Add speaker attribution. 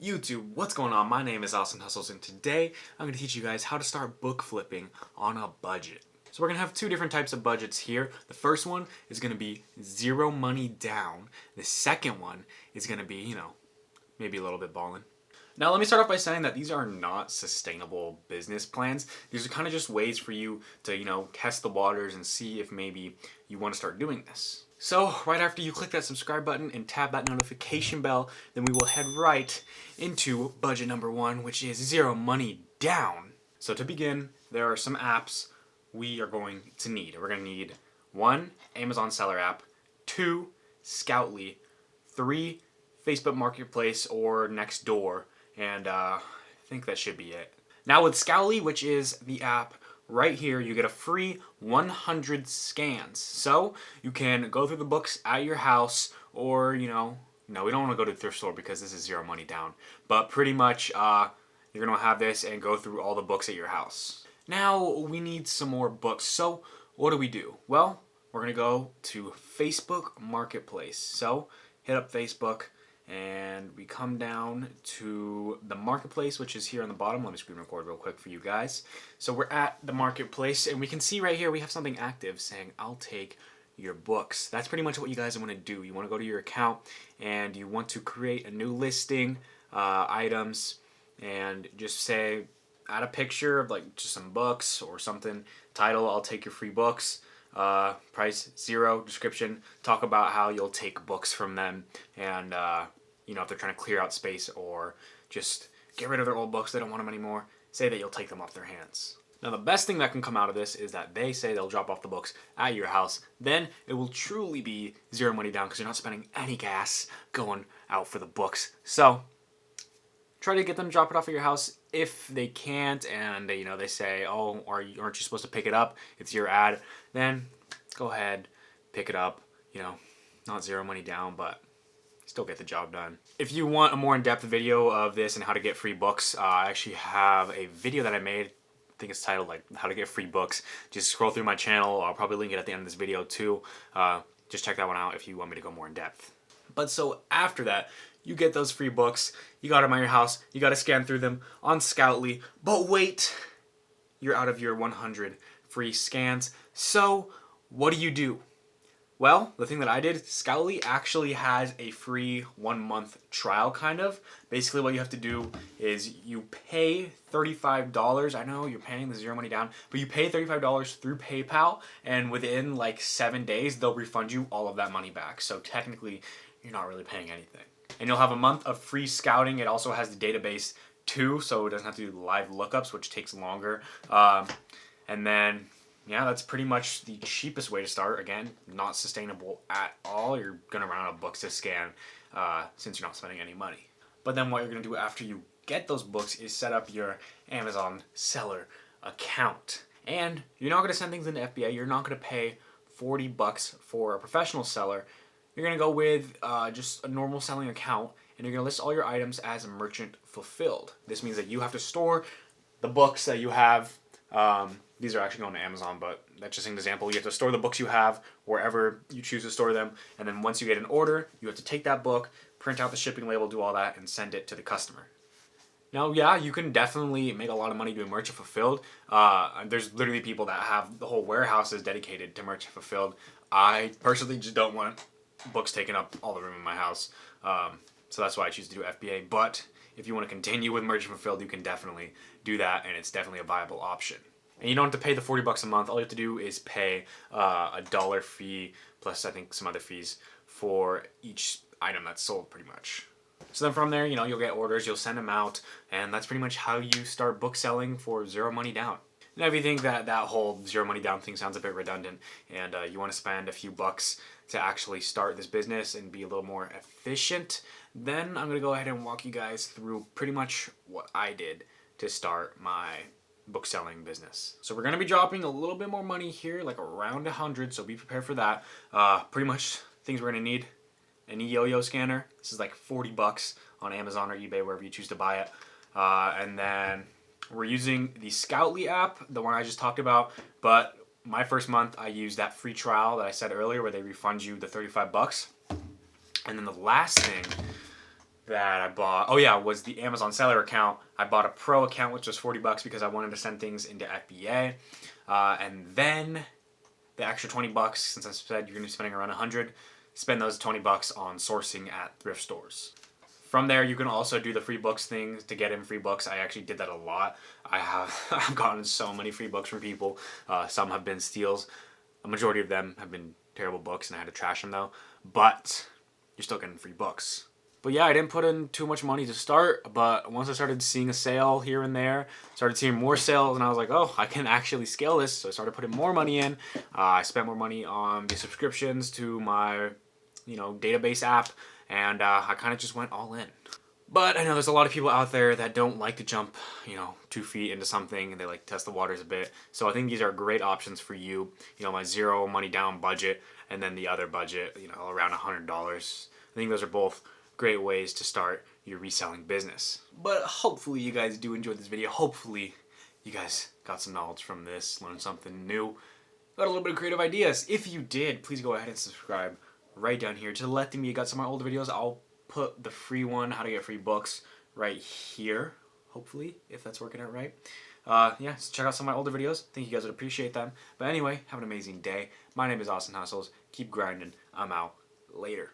Speaker 1: YouTube, what's going on? My name is Austin Hustles, and today I'm going to teach you guys how to start book flipping on a budget. So we're going to have two different types of budgets here. The first one is going to be zero money down. The second one is going to be, maybe a little bit balling. Now let me start off by saying that these are not sustainable business plans. These are kind of just ways for you to, test the waters and see if maybe you want to start doing this. So right after you click that subscribe button and tap that notification bell, then we will head right into budget number one, which is zero money down. So to begin, there are some apps we are going to need. We're going to need 1, Amazon Seller app, 2, Scoutly, 3, Facebook Marketplace or Nextdoor, and I think that should be it. Now with Scoutly, which is the app right here, you get a free 100 scans. So you can go through the books at your house, or no, we don't want to go to the thrift store because this is zero money down. But pretty much, you're gonna have this and go through all the books at your house. Now we need some more books. So what do? Well, we're gonna go to Facebook Marketplace. So hit up Facebook. And we come down to the marketplace, which is here on the bottom. Let me screen record real quick for you guys. So we're at the marketplace, and we can see right here we have something active saying, I'll take your books. That's pretty much what you guys want to do. You want to go to your account, and you want to create a new listing, items, and just say, add a picture of like just some books or something. Title, I'll take your free books. Price 0, description, talk about how you'll take books from them, and if they're trying to clear out space or just get rid of their old books, they don't want them anymore, say that you'll take them off their hands. Now the best thing that can come out of this is that they say they'll drop off the books at your house. Then it will truly be zero money down because you're not spending any gas going out for the books. So try to get them to drop it off at your house. If they can't, and they say, oh, aren't you supposed to pick it up? It's your ad. Then go ahead, pick it up. Not zero money down, but still get the job done. If you want a more in-depth video of this and how to get free books, I actually have a video that I made. I think it's titled like how to get free books. Just scroll through my channel. I'll probably link it at the end of this video too. Just check that one out if you want me to go more in depth. But so after that, you get those free books, you got them at your house, you got to scan through them on Scoutly, but wait, you're out of your 100 free scans. So what do? Well, the thing that I did, Scoutly actually has a free 1-month trial kind of. Basically what you have to do is you pay $35. I know you're paying the zero money down, but you pay $35 through PayPal, and within like 7 days, they'll refund you all of that money back. So technically, you're not really paying anything. And you'll have a month of free scouting. It also has the database too, so it doesn't have to do live lookups, which takes longer. And then, yeah, that's pretty much the cheapest way to start. Again, not sustainable at all. You're going to run out of books to scan since you're not spending any money. But then what you're going to do after you get those books is set up your Amazon seller account. And you're not going to send things into FBA. You're not going to pay $40 for a professional seller. You're going to go with just a normal selling account, and you're going to list all your items as merchant fulfilled. This means that you have to store the books that you have. These are actually going to Amazon, but that's just an example. You have to store the books you have wherever you choose to store them, and then once you get an order, you have to take that book, print out the shipping label, do all that, and send it to the customer. Now, yeah, you can definitely make a lot of money doing merchant fulfilled. There's literally people that have the whole warehouses dedicated to merchant fulfilled. I personally just don't want books taking up all the room in my house, so that's why I choose to do FBA. But if you want to continue with merchant fulfilled, you can definitely do that, and it's definitely a viable option. And you don't have to pay the $40 a month. All you have to do is pay a $1 fee plus I think some other fees for each item that's sold, pretty much. So then from there, you'll get orders, you'll send them out, and that's pretty much how you start book selling for zero money down. Now, if you think that whole zero money down thing sounds a bit redundant, and you want to spend a few bucks to actually start this business and be a little more efficient, then I'm going to go ahead and walk you guys through pretty much what I did to start my book selling business. So we're going to be dropping a little bit more money here, like around 100, so be prepared for that. Pretty much things we're going to need: an yo-yo scanner. This is like $40 on Amazon or eBay, wherever you choose to buy it. And then we're using the Scoutly app, the one I just talked about, but my first month I used that free trial that I said earlier where they refund you the $35. And then the last thing that I bought, oh yeah, was the Amazon seller account. I bought a pro account, which was $40 because I wanted to send things into FBA. And then the extra $20, since I said you're going to be spending around $100, spend those $20 on sourcing at thrift stores. From there, you can also do the free books thing to get in free books. I actually did that a lot. I've gotten so many free books from people. Some have been steals. A majority of them have been terrible books, and I had to trash them though. But you're still getting free books. But yeah, I didn't put in too much money to start, but once I started seeing a sale here and there, started seeing more sales, and I was like, oh, I can actually scale this. So I started putting more money in. I spent more money on the subscriptions to my, database app, and I kind of just went all in. But I know there's a lot of people out there that don't like to jump, 2 feet into something, and they like to test the waters a bit. So I think these are great options for you. My zero money down budget, and then the other budget, around $100. I think those are both great ways to start your reselling business. But hopefully you guys do enjoy this video. Hopefully you guys got some knowledge from this, learned something new, got a little bit of creative ideas. If you did, please go ahead and subscribe right down here to let me get some of my older videos. I'll put the free one, how to get free books, right here, hopefully, if that's working out right. Yeah, so check out some of my older videos. I think you guys would appreciate them. But anyway, have an amazing day. My name is Austin Hustles. Keep grinding. I'm out. Later.